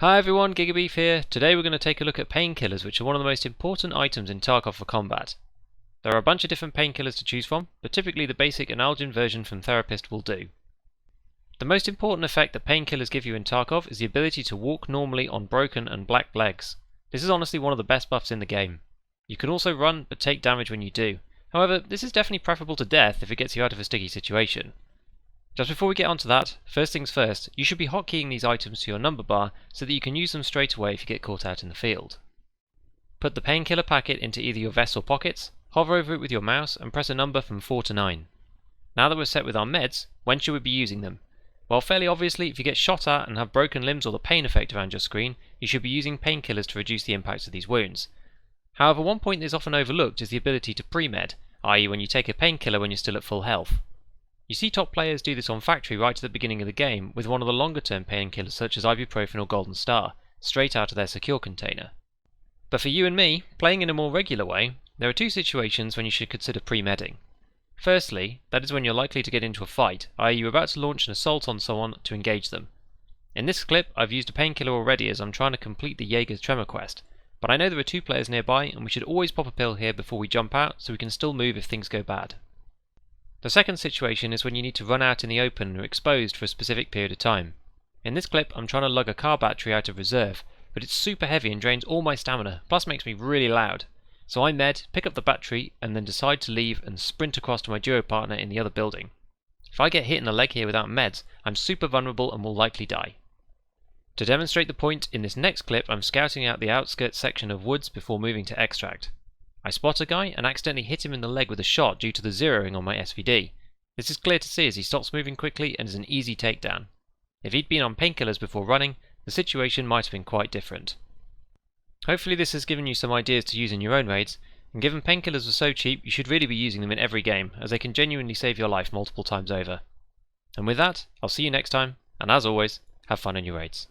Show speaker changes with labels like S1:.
S1: Hi everyone, Gigabeef here. Today we're going to take a look at painkillers, which are one of the most important items in Tarkov for combat. There are a bunch of different painkillers to choose from, but typically the basic analgin version from Therapist will do. The most important effect that painkillers give you in Tarkov is the ability to walk normally on broken and black legs. This is honestly one of the best buffs in the game. You can also run, but take damage when you do. However, this is definitely preferable to death if it gets you out of a sticky situation. Just before we get onto that, first things first, you should be hotkeying these items to your number bar so that you can use them straight away if you get caught out in the field. Put the painkiller packet into either your vest or pockets, hover over it with your mouse and press a number from 4 to 9. Now that we're set with our meds, when should we be using them? Well, fairly obviously, if you get shot at and have broken limbs or the pain effect around your screen, you should be using painkillers to reduce the impact of these wounds. However, one point that is often overlooked is the ability to pre-med, i.e. when you take a painkiller when you're still at full health. You see top players do this on factory right at the beginning of the game with one of the longer term painkillers such as ibuprofen or Golden Star, straight out of their secure container. But for you and me, playing in a more regular way, there are two situations when you should consider pre-medding. Firstly, that is when you're likely to get into a fight, i.e. you're about to launch an assault on someone to engage them. In this clip, I've used a painkiller already as I'm trying to complete the Jaeger's Tremor quest, but I know there are two players nearby and we should always pop a pill here before we jump out so we can still move if things go bad. The second situation is when you need to run out in the open or exposed for a specific period of time. In this clip I'm trying to lug a car battery out of reserve, but it's super heavy and drains all my stamina, plus makes me really loud. So I med, pick up the battery and then decide to leave and sprint across to my duo partner in the other building. If I get hit in the leg here without meds, I'm super vulnerable and will likely die. To demonstrate the point, in this next clip I'm scouting out the outskirts section of woods before moving to extract. I spot a guy and accidentally hit him in the leg with a shot due to the zeroing on my SVD. This is clear to see as he stops moving quickly and is an easy takedown. If he'd been on painkillers before running, the situation might have been quite different. Hopefully this has given you some ideas to use in your own raids, and given painkillers are so cheap you should really be using them in every game as they can genuinely save your life multiple times over. And with that, I'll see you next time, and as always, have fun in your raids.